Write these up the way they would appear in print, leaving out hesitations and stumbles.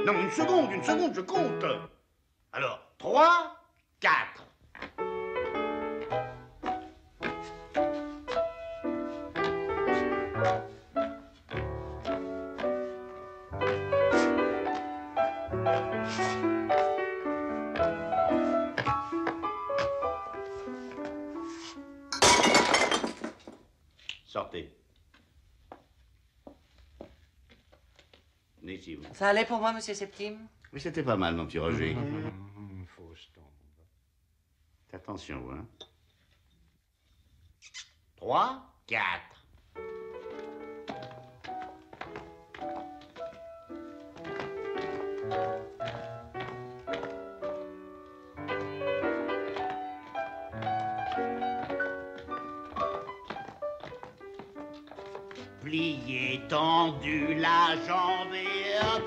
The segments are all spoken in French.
Non, une seconde, je compte. Alors, 3, 4. Sortez. Venez ici, vous. Ça allait pour moi, monsieur Septime? Oui, c'était pas mal, mon petit Roger. Fausse tombe. Faites attention, hein. 3, 4. Plié, tendu, la jambe et hop.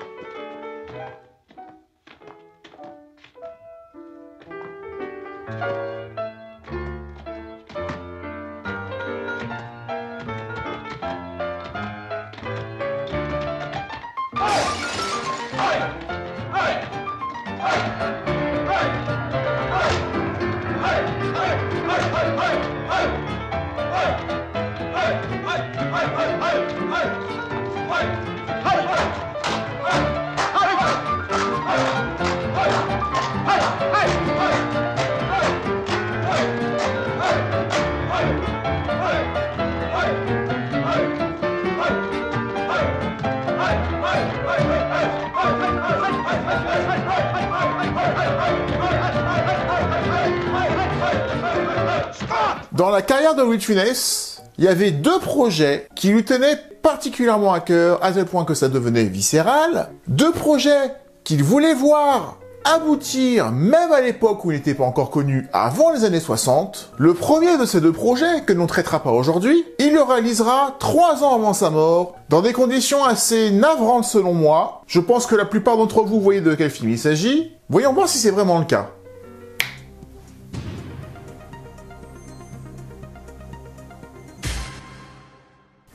Dans la carrière de Louis de Funès, il y avait deux projets qui lui tenaient particulièrement à cœur, à tel point que ça devenait viscéral. Deux projets qu'il voulait voir aboutir, même à l'époque où il n'était pas encore connu, avant les années 60. Le premier de ces deux projets, que l'on ne traitera pas aujourd'hui, il le réalisera 3 ans avant sa mort, dans des conditions assez navrantes selon moi. Je pense que la plupart d'entre vous voyez de quel film il s'agit. Voyons voir si c'est vraiment le cas.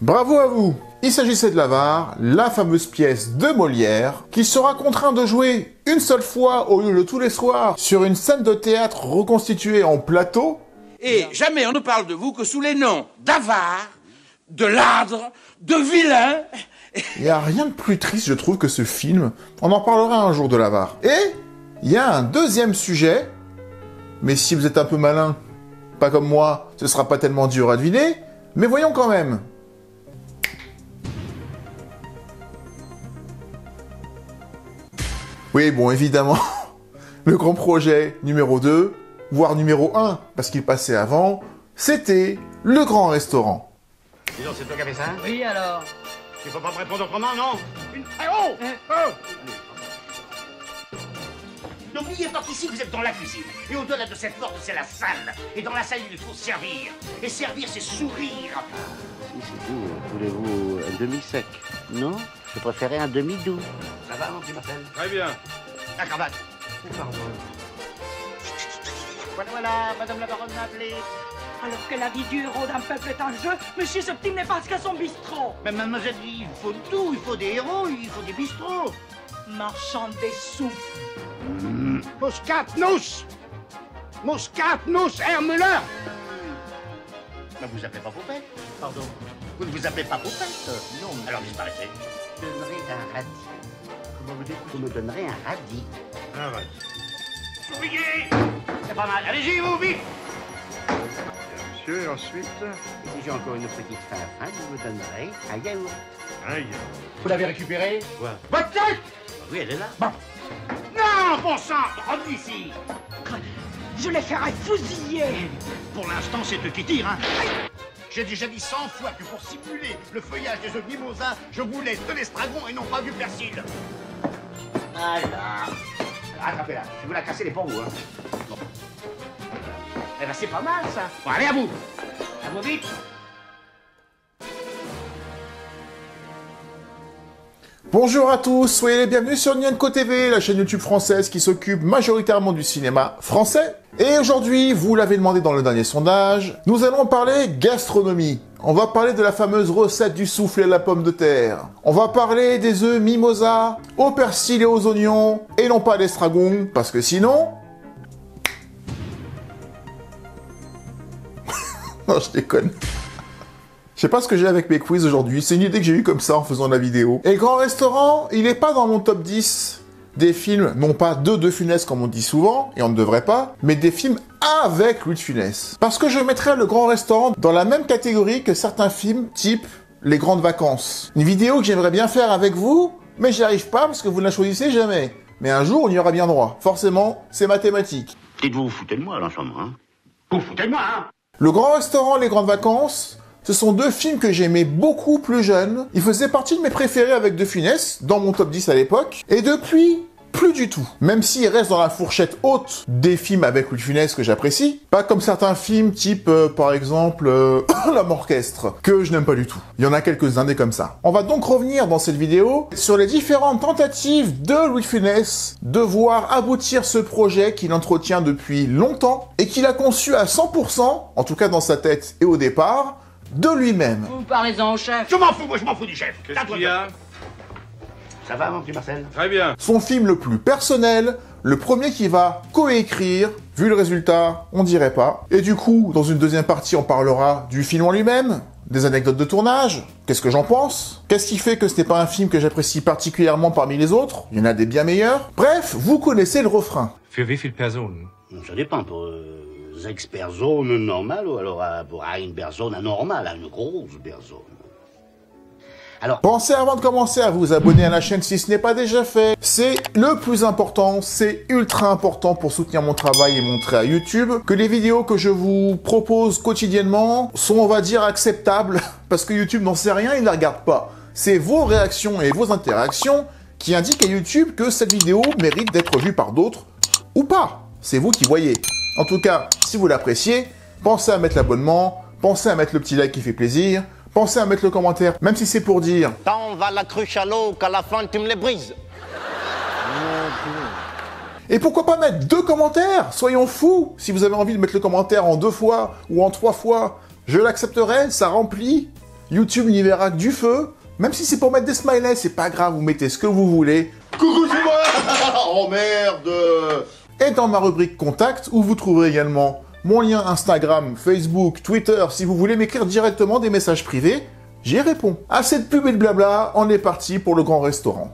Bravo à vous! Il s'agissait de l'Avare, la fameuse pièce de Molière, qu'il sera contraint de jouer une seule fois au lieu de tous les soirs sur une scène de théâtre reconstituée en plateau. Et jamais on ne parle de vous que sous les noms d'avare, de ladre, de vilain. Il n'y a rien de plus triste, je trouve, que ce film. On en parlera un jour de l'Avare. Et il y a un deuxième sujet, mais si vous êtes un peu malin, pas comme moi, ce sera pas tellement dur à deviner, mais voyons quand même. Oui, bon, évidemment, le grand projet numéro 2, voire numéro 1, parce qu'il passait avant, c'était le grand restaurant. Dis donc, c'est toi qui as fait ça? Oui, alors? Il faut pas me répondre autrement, non? Oh! Oh! N'oubliez pas qu'ici, vous êtes dans la cuisine. Et au-delà de cette porte, c'est la salle. Et dans la salle, il faut servir. Et servir, c'est sourire. Si c'est tout, voulez-vous un demi-sec? Non, je préférais un demi-doux. Ça va, mon petit Marcel? Très bien. La cravate. Pardon. Voilà, madame la baronne m'a appelé. Alors que la vie du héros d'un peuple est un jeu, monsieur Septime n'est pas qu'à son bistrot. Mais mademoiselle, il faut tout. Il faut des héros, il faut des bistrots. Marchand des sous. Muscatnuss! Muscatnuss, Herr Müller! Mais vous appelez pas Poupette? Pardon? Vous ne vous appelez pas Poupette? Non. Alors disparaissez. Je donnerai un radis. Comment vous dites? Vous me donnerez un radis. Un radis. Souriez! C'est pas mal. Allez-y, vous, vite! Monsieur, ensuite, Et si j'ai encore une petite fin à fin, je vous donnerai un yaourt. un yaourt. Vous l'avez récupéré? Quoi? Votre tête! Oui, elle est là. Bon. Non, bon sang! Revenez ici! Je les ferai fusiller. Pour l'instant, c'est eux qui tirent, hein? J'ai déjà dit 100 fois que pour simuler le feuillage des œufs de mimosa, je voulais de l'estragon et non pas du persil. Alors, attrapez-la. Je vais vous la casser les poros, hein. Bon. Eh ben, c'est pas mal, ça. Bon, allez, à vous. À vous vite. Bonjour à tous, soyez les bienvenus sur Nienko TV, la chaîne YouTube française qui s'occupe majoritairement du cinéma français. Et aujourd'hui, vous l'avez demandé dans le dernier sondage, nous allons parler gastronomie. On va parler de la fameuse recette du soufflé à la pomme de terre. On va parler des œufs mimosa, au persil et aux oignons, et non pas d'estragon, parce que sinon... Non, je déconne. Je sais pas ce que j'ai avec mes quiz aujourd'hui, c'est une idée que j'ai eue comme ça en faisant la vidéo. Et le Grand Restaurant, il est pas dans mon top 10 des films, non pas de Funès comme on dit souvent, et on ne devrait pas, mais des films avec Louis de Funès. Parce que je mettrais le Grand Restaurant dans la même catégorie que certains films type Les Grandes Vacances. Une vidéo que j'aimerais bien faire avec vous, mais j'y arrive pas parce que vous ne la choisissez jamais. Mais un jour, on y aura bien droit. Forcément, c'est mathématique. Dites-vous, vous foutez de moi, là, en ce moment, hein? Vous foutez de moi, hein? Le Grand Restaurant, Les Grandes Vacances, ce sont deux films que j'aimais beaucoup plus jeune. Ils faisaient partie de mes préférés avec De Funès, dans mon top 10 à l'époque. Et depuis, plus du tout. Même s'ils restent dans la fourchette haute des films avec Louis de Funès que j'apprécie. Pas comme certains films type, par exemple, L'Homme Orchestre, que je n'aime pas du tout. Il y en a quelques-uns des comme ça. On va donc revenir dans cette vidéo sur les différentes tentatives de Louis de Funès de voir aboutir ce projet qu'il entretient depuis longtemps et qu'il a conçu à 100%, en tout cas dans sa tête et au départ, de lui-même. Vous parlez-en au chef. Je m'en fous, moi je m'en fous du chef. Qu'est-ce qu'il y a? Ça va, mon petit Marcel? Très bien. Son film le plus personnel, le premier qu'il va coécrire, vu le résultat, on dirait pas. Et du coup, dans une deuxième partie, on parlera du film en lui-même, des anecdotes de tournage, qu'est-ce que j'en pense, qu'est-ce qui fait que ce n'est pas un film que j'apprécie particulièrement parmi les autres, il y en a des bien meilleurs. Bref, vous connaissez le refrain. Für wie viele Personen? Ça dépend, pour 6 personnes normales, ou alors pour une personne anormale, une grosse personne. Alors, Pensez avant de commencer à vous abonner à la chaîne si ce n'est pas déjà fait. C'est le plus important, c'est ultra important pour soutenir mon travail et montrer à YouTube que les vidéos que je vous propose quotidiennement sont, on va dire, acceptables, parce que YouTube n'en sait rien, il ne la regarde pas. C'est vos réactions et vos interactions qui indiquent à YouTube que cette vidéo mérite d'être vue par d'autres, ou pas. C'est vous qui voyez. En tout cas, si vous l'appréciez, pensez à mettre l'abonnement, pensez à mettre le petit like qui fait plaisir, pensez à mettre le commentaire, même si c'est pour dire « T'en vas la cruche à l'eau, qu'à la fin tu me les brises !» Et pourquoi pas mettre 2 commentaires? Soyons fous. Si vous avez envie de mettre le commentaire en 2 fois ou en 3 fois, je l'accepterai, ça remplit. YouTube n'y verra que du feu. Même si c'est pour mettre des smileys, c'est pas grave, vous mettez ce que vous voulez. Coucou, c'est moi. Oh merde. Et dans ma rubrique Contact, où vous trouverez également mon lien Instagram, Facebook, Twitter, si vous voulez m'écrire directement des messages privés, j'y réponds. Assez de pub et de blabla, on est parti pour le Grand Restaurant.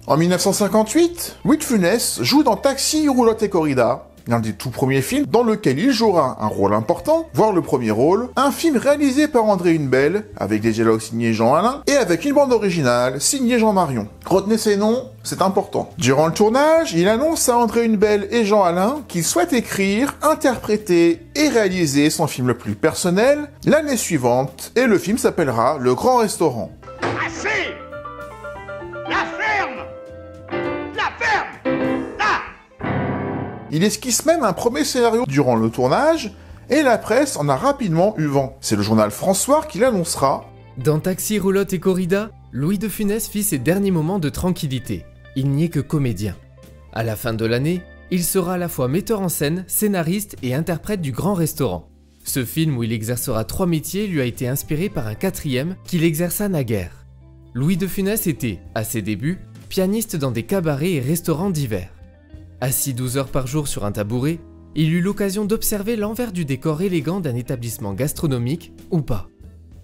En 1958, Louis de Funès joue dans Taxi, Roulotte et Corrida, l'un des tout premiers films dans lequel il jouera un rôle important, voire le premier rôle, un film réalisé par André Hunebelle, avec des dialogues signés Jean Alain, et avec une bande originale signée Jean Marion. Retenez ces noms, c'est important. Durant le tournage, il annonce à André Hunebelle et Jean Alain qu'il souhaite écrire, interpréter et réaliser son film le plus personnel l'année suivante, et le film s'appellera Le Grand Restaurant. Assez. La ferme. La ferme. Là. Il esquisse même un premier scénario durant le tournage, et la presse en a rapidement eu vent. C'est le journal François qui l'annoncera. Dans Taxi, Roulotte et Corrida, Louis de Funès fit ses derniers moments de tranquillité. Il n'y est que comédien. À la fin de l'année, il sera à la fois metteur en scène, scénariste et interprète du Grand Restaurant. Ce film où il exercera 3 métiers lui a été inspiré par un 4e qu'il exerça naguère. Louis de Funès était, à ses débuts, pianiste dans des cabarets et restaurants divers. Assis 12 heures par jour sur un tabouret, il eut l'occasion d'observer l'envers du décor élégant d'un établissement gastronomique, ou pas.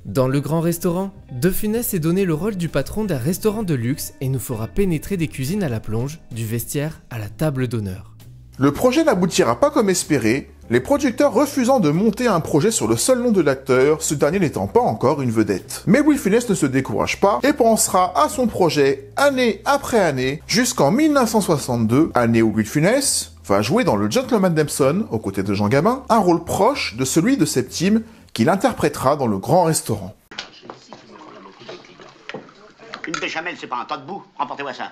Dans Le Grand Restaurant, De Funès est donné le rôle du patron d'un restaurant de luxe et nous fera pénétrer des cuisines à la plonge, du vestiaire à la table d'honneur. Le projet n'aboutira pas comme espéré, les producteurs refusant de monter un projet sur le seul nom de l'acteur, ce dernier n'étant pas encore une vedette. Mais Louis de Funès ne se décourage pas et pensera à son projet année après année, jusqu'en 1962, année où Louis de Funès va jouer dans Le Gentleman Dempson, aux côtés de Jean Gabin, un rôle proche de celui de Septime qu'il interprétera dans Le Grand Restaurant. Une béchamel, c'est pas un tas de boue. Remportez-moi ça.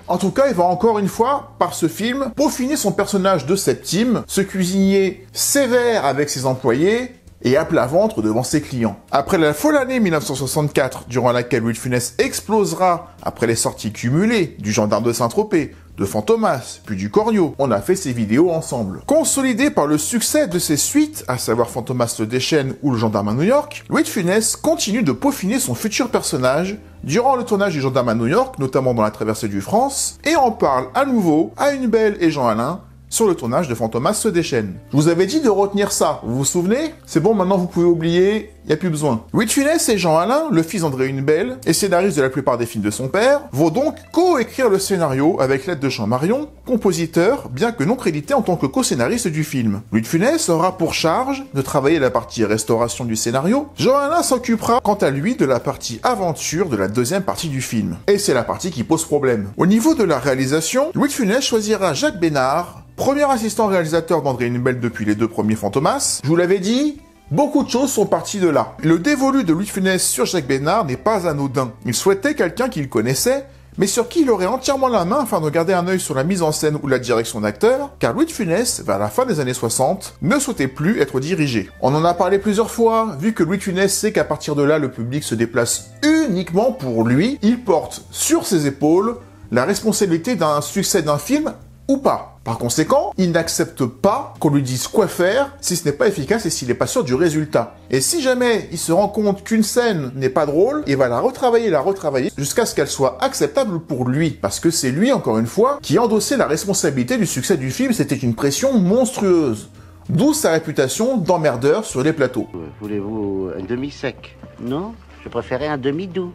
En tout cas, il va encore une fois, par ce film, peaufiner son personnage de Septime, ce cuisinier sévère avec ses employés, et à plat ventre devant ses clients. Après la folle année 1964, durant laquelle Louis de Funès explosera après les sorties cumulées du Gendarme de Saint-Tropez, de Fantomas, puis du Corio, on a fait ces vidéos ensemble. Consolidé par le succès de ses suites, à savoir Fantomas le Déchaîne ou le Gendarme à New York, Louis de Funès continue de peaufiner son futur personnage durant le tournage du Gendarme à New York, notamment dans la traversée du France, et en parle à nouveau à Une Belle et Jean Alain sur le tournage de Fantomas se déchaîne. Je vous avais dit de retenir ça, vous vous souvenez? C'est bon, maintenant vous pouvez oublier, y a plus besoin. Louis de Funès et Jean Alain, le fils d'André Hunebelle, et scénariste de la plupart des films de son père, vont donc co-écrire le scénario avec l'aide de Jean Marion, compositeur, bien que non crédité en tant que co-scénariste du film. Louis de Funès aura pour charge de travailler la partie restauration du scénario. Jean Alain s'occupera quant à lui de la partie aventure de la deuxième partie du film. Et c'est la partie qui pose problème. Au niveau de la réalisation, Louis de Funès choisira Jacques Bénard, premier assistant réalisateur d'André Hunebelle depuis les deux premiers Fantomas. Je vous l'avais dit, beaucoup de choses sont parties de là. Le dévolu de Louis de Funès sur Jacques Bénard n'est pas anodin. Il souhaitait quelqu'un qu'il connaissait, mais sur qui il aurait entièrement la main afin de garder un œil sur la mise en scène ou la direction d'acteur, car Louis de Funès, vers la fin des années 60, ne souhaitait plus être dirigé. On en a parlé plusieurs fois, vu que Louis de Funès sait qu'à partir de là, le public se déplace uniquement pour lui, il porte sur ses épaules la responsabilité d'un succès d'un film ou pas. Par conséquent, il n'accepte pas qu'on lui dise quoi faire si ce n'est pas efficace et s'il n'est pas sûr du résultat. Et si jamais il se rend compte qu'une scène n'est pas drôle, il va la retravailler jusqu'à ce qu'elle soit acceptable pour lui. Parce que c'est lui, encore une fois, qui endossait la responsabilité du succès du film. C'était une pression monstrueuse. D'où sa réputation d'emmerdeur sur les plateaux. Voulez-vous un demi-sec? Non, je préférais un demi-doux.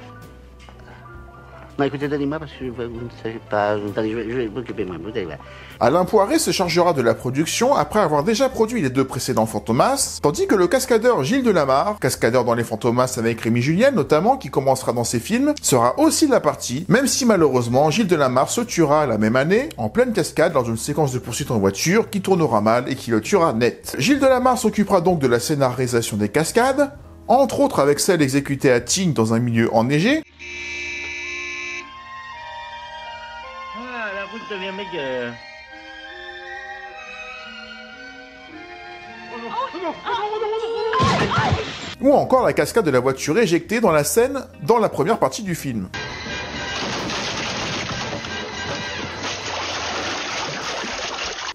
Non, écoutez, donnez-moi parce que vous ne savez pas. Attendez, je vais m'occuper moi. Alain Poiret se chargera de la production après avoir déjà produit les deux précédents Fantomas, tandis que le cascadeur Gilles Delamarre, cascadeur dans les Fantomas avec Rémi Julien notamment, qui commencera dans ses films, sera aussi de la partie, même si malheureusement Gilles Delamarre se tuera la même année, en pleine cascade lors d'une séquence de poursuite en voiture qui tournera mal et qui le tuera net. Gilles Delamarre s'occupera donc de la scénarisation des cascades, entre autres avec celle exécutée à Tignes dans un milieu enneigé. La route devient meilleure. Ou encore la cascade de la voiture éjectée dans la scène dans la première partie du film.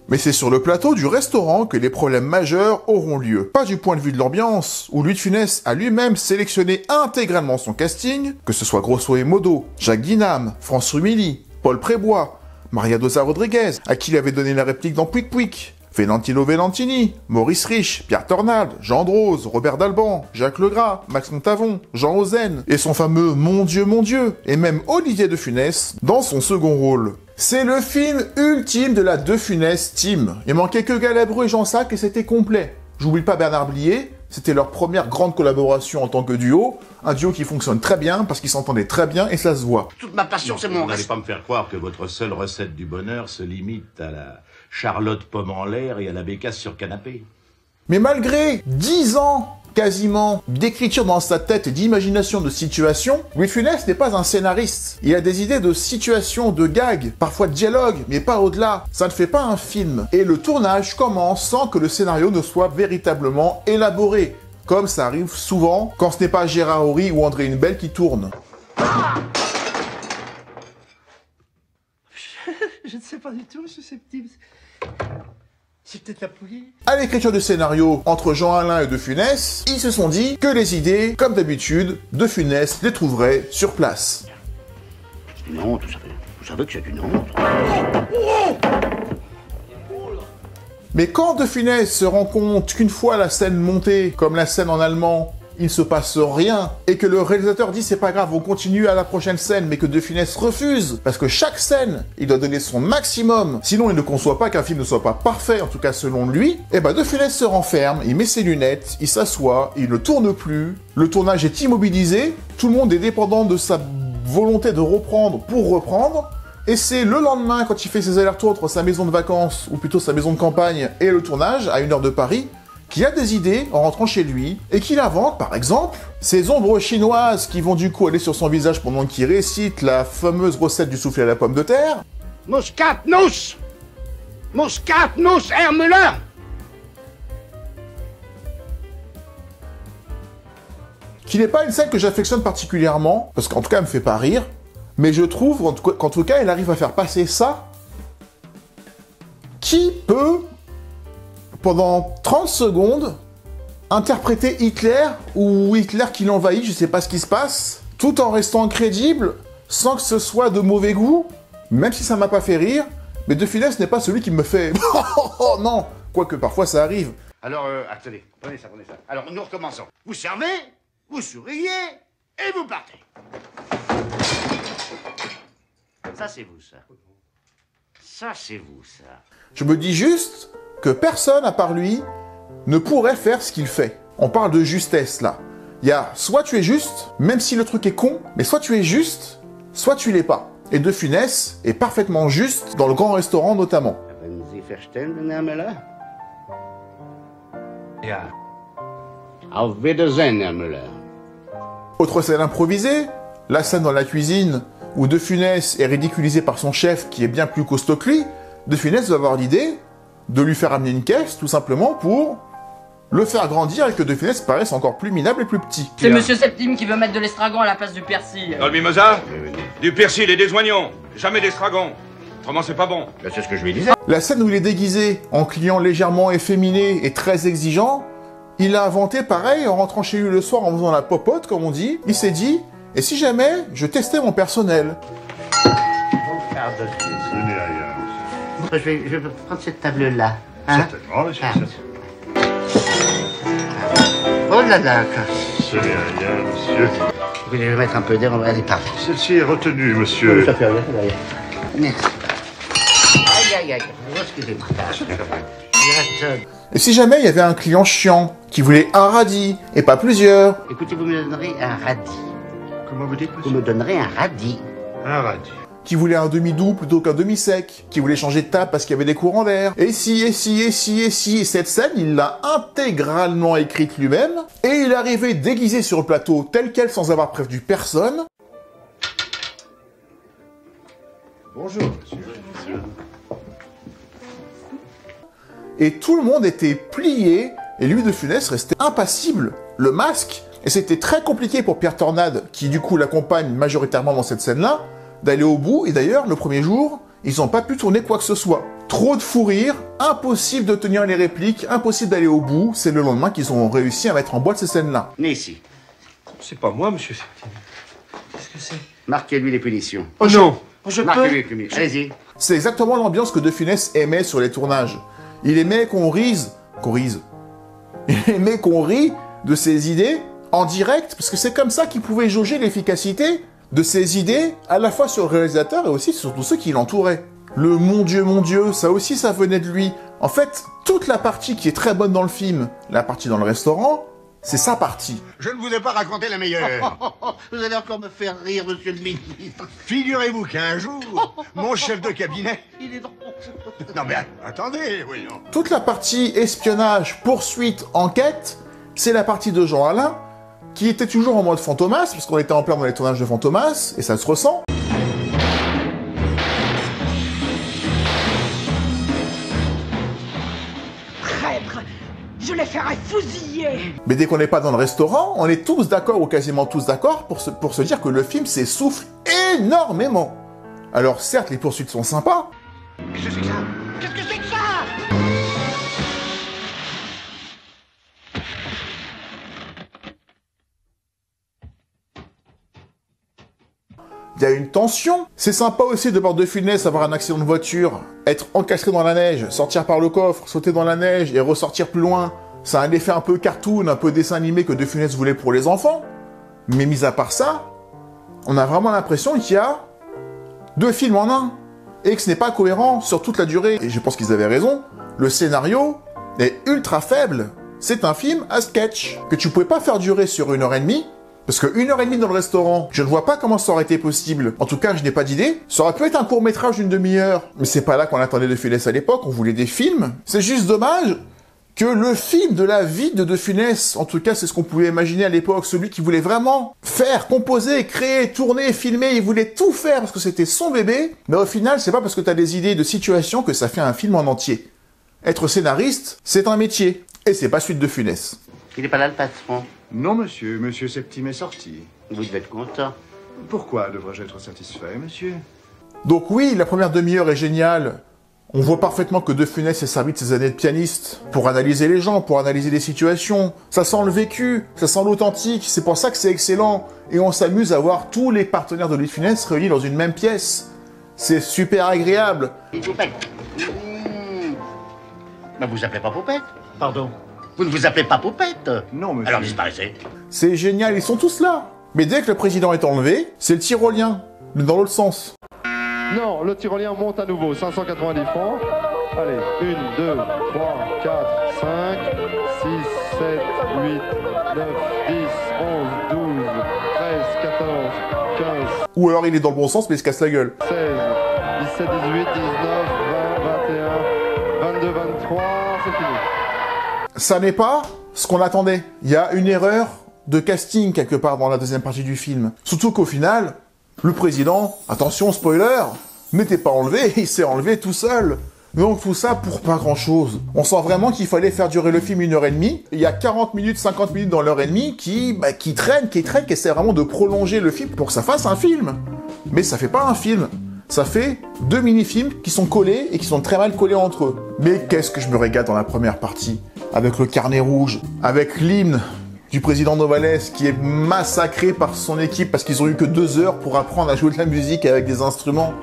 Mais c'est sur le plateau du restaurant que les problèmes majeurs auront lieu. Pas du point de vue de l'ambiance, où Louis de Funès a lui-même sélectionné intégralement son casting, que ce soit Grosso et Modo, Jacques Dinam, France Rumilly, Paul Prébois, Maria Dosa Rodriguez, à qui il avait donné la réplique dans Pouic Pouic, Valentino Valentini, Maurice Rich, Pierre Tornade, Jean Drose, Robert Dalban, Jacques Legras, Max Montavon, Jean Ozen, et son fameux Mon Dieu, et même Olivier de Funès dans son second rôle. C'est le film ultime de la De Funès team. Il manquait que Galabru et Jean Sac et c'était complet. J'oublie pas Bernard Blier, c'était leur première grande collaboration en tant que duo, un duo qui fonctionne très bien parce qu'ils s'entendaient très bien et ça se voit. Toute ma passion, c'est mon Vous n'allez reste. pas me faire croire que votre seule recette du bonheur se limite à la Charlotte pomme en l'air et à la bécasse sur canapé. Mais malgré 10 ans quasiment d'écriture dans sa tête et d'imagination de situation, Louis de Funès n'est pas un scénariste. Il a des idées de situations, de gags, parfois de dialogues, mais pas au-delà. Ça ne fait pas un film. Et le tournage commence sans que le scénario ne soit véritablement élaboré, comme ça arrive souvent quand ce n'est pas Gérard Horry ou André Hunebelle qui tournent. Je ne sais pas du tout, susceptible. C'est peut-être la poulie. À l'écriture du scénario entre Jean Alain et De Funès, ils se sont dit que les idées, comme d'habitude, De Funès les trouverait sur place. C'est une honte, vous savez que c'est une honte. Mais quand De Funès se rend compte qu'une fois la scène montée, comme la scène en allemand, il ne se passe rien, et que le réalisateur dit c'est pas grave, on continue à la prochaine scène, mais que De Funès refuse, parce que chaque scène, il doit donner son maximum, sinon il ne conçoit pas qu'un film ne soit pas parfait, en tout cas selon lui, et bah De Funès se renferme, il met ses lunettes, il s'assoit, il ne tourne plus, le tournage est immobilisé, tout le monde est dépendant de sa volonté de reprendre pour reprendre, et c'est le lendemain, quand il fait ses allers-retours entre sa maison de vacances, ou plutôt sa maison de campagne, et le tournage, à 1 heure de Paris, qui a des idées en rentrant chez lui, et qu'il invente, par exemple, ces ombres chinoises qui vont du coup aller sur son visage pendant qu'il récite la fameuse recette du soufflé à la pomme de terre. Muscatnuss! Muscatnuss, Hermelin! qui n'est pas une scène que j'affectionne particulièrement, parce qu'en tout cas, elle me fait pas rire, mais je trouve qu'en tout cas, elle arrive à faire passer ça. Qui peut, pendant 30 secondes, interpréter Hitler ou Hitler qui l'envahit, je sais pas ce qui se passe, tout en restant crédible, sans que ce soit de mauvais goût, même si ça m'a pas fait rire, mais De Funès n'est pas celui qui me fait oh non, quoique parfois ça arrive. Alors, attendez, prenez ça. Alors, nous recommençons. Vous servez, vous souriez, et vous partez. Ça, c'est vous, ça. Ça, c'est vous, ça. Je me dis juste que personne, à part lui, ne pourrait faire ce qu'il fait. On parle de justesse, là. Il y a soit tu es juste, même si le truc est con, mais soit tu es juste, soit tu l'es pas. Et De Funès est parfaitement juste, dans le grand restaurant notamment. Wenn Sie verstehen, Herr Müller? Ja. Auf Wiedersehen, Herr Müller. Autre scène improvisée, la scène dans la cuisine, où De Funès est ridiculisé par son chef, qui est bien plus costaud que lui. De Funès va avoir l'idée de lui faire amener une caisse, tout simplement pour le faire grandir et que De Funès paraisse encore plus minable et plus petit. C'est Monsieur Septime qui veut mettre de l'estragon à la place du persil. Dans le mimosa, du persil et des oignons. Jamais d'estragon. Autrement, c'est pas bon. Ben, c'est ce que je lui disais. La scène où il est déguisé en client légèrement efféminé et très exigeant, il l'a inventé pareil en rentrant chez lui le soir en faisant la popote, comme on dit. Il s'est dit, et si jamais je testais mon personnel? Je vais prendre cette table-là. Hein? Certainement, monsieur. Oh là là. Ce n'est rien, monsieur. Je vais mettre un peu d'air, allez, parfait. Celle-ci est retenue, monsieur. Ça fait rien, ça fait rien. Merci. Aïe. Excusez-moi. Et si jamais il y avait un client chiant, qui voulait un radis, et pas plusieurs? Écoutez, vous me donnerez un radis. Comment vous dites, monsieur? Vous me donnerez un radis. Un radis. Qui voulait un demi-doux plutôt qu'un demi-sec, qui voulait changer de table parce qu'il y avait des courants d'air. Et cette scène, il l'a intégralement écrite lui-même, et il est arrivé déguisé sur le plateau tel quel sans avoir prévenu personne. Bonjour, monsieur. Et tout le monde était plié, et lui, De Funès, restait impassible. Le masque, et c'était très compliqué pour Pierre Tornade, qui du coup l'accompagne majoritairement dans cette scène-là, d'aller au bout, et d'ailleurs, le premier jour, ils n'ont pas pu tourner quoi que ce soit. Trop de fou rire, impossible de tenir les répliques, impossible d'aller au bout, c'est le lendemain qu'ils ont réussi à mettre en boîte ces scènes-là. Venez ici. C'est pas moi, monsieur Septime. Qu'est-ce que c'est? Marquez-lui les punitions. Oh non! Je Marquez-lui peux... les punitions. Allez-y. C'est exactement l'ambiance que De Funès aimait sur les tournages. Il aimait qu'on rit de ses idées en direct, parce que c'est comme ça qu'il pouvait jauger l'efficacité de ses idées, à la fois sur le réalisateur et aussi sur tous ceux qui l'entouraient. Le mon Dieu, ça aussi, ça venait de lui. En fait, toute la partie qui est très bonne dans le film, la partie dans le restaurant, c'est sa partie. Je ne vous ai pas raconté la meilleure. Vous allez encore me faire rire, monsieur le ministre. Figurez-vous qu'un jour, mon chef de cabinet... Il est drôle. Non mais attendez, voyons. Toute la partie espionnage, poursuite, enquête, c'est la partie de Jean Alain, qui était toujours en mode Fantomas, parce qu'on était en plein dans les tournages de Fantomas, et ça se ressent. Traître! Je les ferai fusiller! Mais dès qu'on n'est pas dans le restaurant, on est tous d'accord, ou quasiment tous d'accord, pour se dire que le film s'essouffle énormément. Alors certes, les poursuites sont sympas. Qu'est-ce que c'est que ça? Qu'est-ce que c'est que ça? Il y a une tension. C'est sympa aussi de voir De Funès avoir un accident de voiture, être encastré dans la neige, sortir par le coffre, sauter dans la neige et ressortir plus loin. Ça a un effet un peu cartoon, un peu dessin animé que De Funès voulait pour les enfants. Mais mis à part ça, on a vraiment l'impression qu'il y a deux films en un. Et que ce n'est pas cohérent sur toute la durée. Et je pense qu'ils avaient raison. Le scénario est ultra faible. C'est un film à sketch que tu pouvais pas faire durer sur 1h30. Parce que 1h30 dans le restaurant, je ne vois pas comment ça aurait été possible. En tout cas, je n'ai pas d'idée. Ça aurait pu être un court-métrage d'une demi-heure. Mais c'est pas là qu'on attendait De Funès à l'époque. On voulait des films. C'est juste dommage que le film de la vie de Funès, en tout cas c'est ce qu'on pouvait imaginer à l'époque, celui qui voulait vraiment faire, composer, créer, tourner, filmer, il voulait tout faire parce que c'était son bébé, mais au final c'est pas parce que t'as des idées de situation que ça fait un film en entier. Être scénariste, c'est un métier, et c'est pas celui de Funès. Il est pas là le patron. Non, monsieur. Monsieur Septime est sorti. Vous devez être content. Pourquoi devrais-je être satisfait, monsieur? Donc oui, la première demi-heure est géniale. On voit parfaitement que De Funès s'est servi de ses années de pianiste pour analyser les gens, pour analyser les situations. Ça sent le vécu, ça sent l'authentique, c'est pour ça que c'est excellent. Et on s'amuse à voir tous les partenaires de Louis de Funès réunis dans une même pièce. C'est super agréable. Poupette. Mais vous appelez pas Poupette? Pardon? Vous ne vous appelez pas Poupette? Non, monsieur. Alors disparaissez. C'est génial, ils sont tous là. Mais dès que le président est enlevé, c'est le tyrolien, mais dans l'autre sens. Non, le tyrolien monte à nouveau, 590 francs. Allez, 1, 2, 3, 4, 5, 6, 7, 8, 9, 10, 11, 12, 13, 14, 15. Ou alors il est dans le bon sens, mais il se casse la gueule. 16, 17, 18, 19, 20, 21, 22, 23, c'est fini. Ça n'est pas ce qu'on attendait. Il y a une erreur de casting quelque part dans la deuxième partie du film. Surtout qu'au final, le président, attention spoiler, n'était pas enlevé, il s'est enlevé tout seul. Donc tout ça pour pas grand chose. On sent vraiment qu'il fallait faire durer le film 1h30. Il y a 40 minutes, 50 minutes dans l'heure et demie qui traînent, qui essaient vraiment de prolonger le film pour que ça fasse un film. Mais ça fait pas un film. Ça fait 2 mini-films qui sont collés et qui sont très mal collés entre eux. Mais qu'est-ce que je me régale dans la première partie. Avec le carnet rouge, avec l'hymne du président Novales qui est massacré par son équipe parce qu'ils ont eu que 2 heures pour apprendre à jouer de la musique avec des instruments.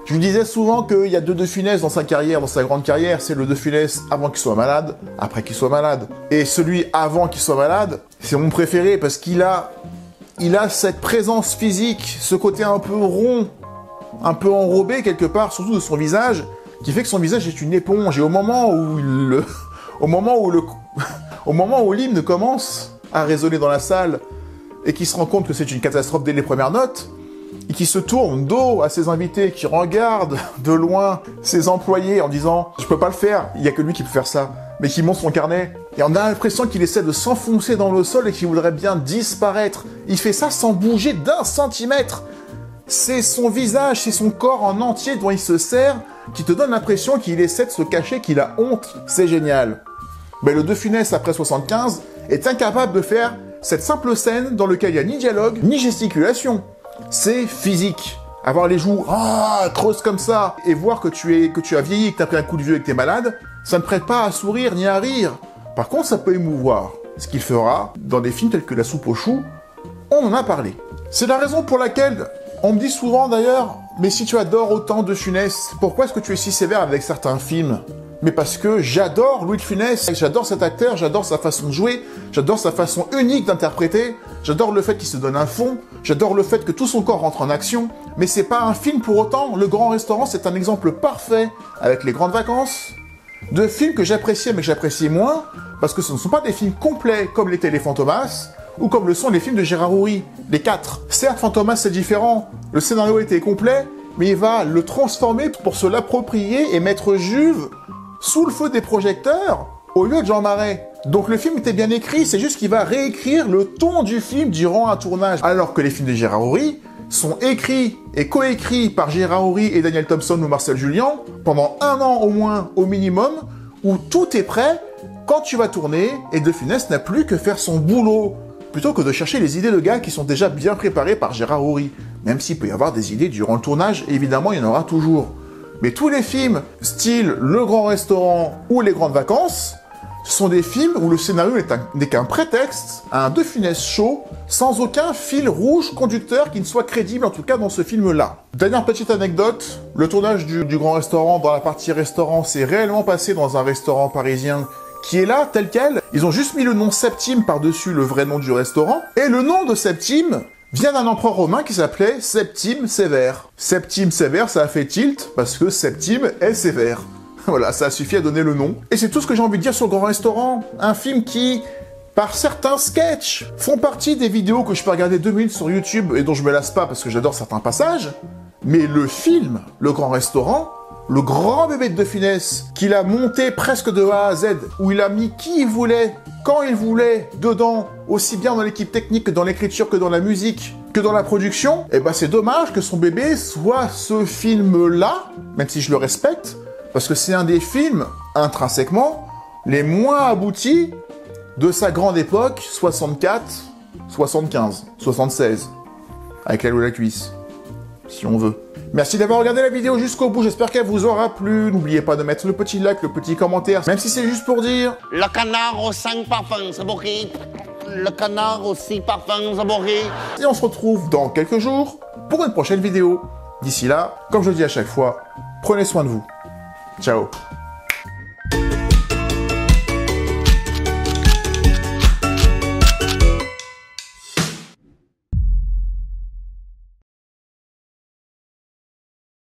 Je vous disais souvent qu'il y a 2 De Funès dans sa carrière, dans sa grande carrière. C'est le De Funès avant qu'il soit malade, après qu'il soit malade. Et celui avant qu'il soit malade, c'est mon préféré parce qu'il a cette présence physique, ce côté un peu rond, un peu enrobé quelque part, surtout de son visage, qui fait que son visage est une éponge. Et au moment où l'hymne commence à résonner dans la salle et qu'il se rend compte que c'est une catastrophe dès les premières notes, et qui se tourne dos à ses invités, qui regarde de loin ses employés en disant « Je peux pas le faire, il y a que lui qui peut faire ça », mais qui monte son carnet, et on a l'impression qu'il essaie de s'enfoncer dans le sol et qu'il voudrait bien disparaître. Il fait ça sans bouger d'1 centimètre. C'est son visage, c'est son corps en entier dont il se sert, qui te donne l'impression qu'il essaie de se cacher, qu'il a honte. C'est génial. Mais le De Funès, après 75, est incapable de faire cette simple scène dans laquelle il n'y a ni dialogue, ni gesticulation. C'est physique. Avoir les joues creuses comme ça, et voir que tu as vieilli, que tu as pris un coup de vieux et que tu es malade, ça ne prête pas à sourire ni à rire. Par contre, ça peut émouvoir. Ce qu'il fera dans des films tels que La Soupe aux choux, on en a parlé. C'est la raison pour laquelle on me dit souvent d'ailleurs, mais si tu adores autant De Funès, pourquoi est-ce que tu es si sévère avec certains films? Mais parce que j'adore Louis de Funès, j'adore cet acteur, j'adore sa façon de jouer, j'adore sa façon unique d'interpréter, j'adore le fait qu'il se donne un fond, j'adore le fait que tout son corps rentre en action, mais c'est pas un film pour autant. Le Grand Restaurant, c'est un exemple parfait, avec Les Grandes Vacances, de films que j'appréciais mais que j'appréciais moins, parce que ce ne sont pas des films complets comme l'était Les Fantomas, ou comme le sont les films de Gérard Houry, les 4. Certes, Fantomas c'est différent, le scénario était complet, mais il va le transformer pour se l'approprier et mettre Juve sous le feu des projecteurs, au lieu de Jean Marais. Donc le film était bien écrit, c'est juste qu'il va réécrire le ton du film durant un tournage. Alors que les films de Gérard Houry sont écrits et coécrits par Gérard Houry et Daniel Thompson ou Marcel Julien pendant 1 an au moins, au minimum, où tout est prêt quand tu vas tourner, et De Funès n'a plus que faire son boulot, plutôt que de chercher les idées de gars qui sont déjà bien préparées par Gérard Houry. Même s'il peut y avoir des idées durant le tournage, évidemment il y en aura toujours. Mais tous les films, style Le Grand Restaurant ou Les Grandes Vacances, ce sont des films où le scénario n'est qu'un prétexte à un De Funès show, sans aucun fil rouge conducteur qui ne soit crédible, en tout cas dans ce film-là. Dernière petite anecdote, le tournage du Grand Restaurant, dans la partie restaurant, s'est réellement passé dans un restaurant parisien qui est là, tel quel. Ils ont juste mis le nom Septime par-dessus le vrai nom du restaurant, et le nom de Septime vient d'un empereur romain qui s'appelait Septime Sévère. Septime Sévère, ça a fait tilt, parce que Septime est sévère. Voilà, ça a suffi à donner le nom. Et c'est tout ce que j'ai envie de dire sur le Grand Restaurant. Un film qui, par certains sketchs, font partie des vidéos que je peux regarder 2 minutes sur YouTube et dont je me lasse pas parce que j'adore certains passages. Mais le film, Le Grand Restaurant, le grand bébé de Funès, qu'il a monté presque de A à Z, où il a mis qui il voulait, quand il voulait, dedans, aussi bien dans l'équipe technique que dans l'écriture que dans la musique, que dans la production, eh ben c'est dommage que son bébé soit ce film-là, même si je le respecte, parce que c'est un des films, intrinsèquement, les moins aboutis de sa grande époque, 64, 75, 76, avec l'aile ou la cuisse, si on veut. Merci d'avoir regardé la vidéo jusqu'au bout, j'espère qu'elle vous aura plu. N'oubliez pas de mettre le petit like, le petit commentaire, même si c'est juste pour dire... Le canard aux 5 parfums, c'est bourré. Le canard aux 6 parfums, c'est bourré. Et on se retrouve dans quelques jours pour une prochaine vidéo. D'ici là, comme je dis à chaque fois, prenez soin de vous. Ciao.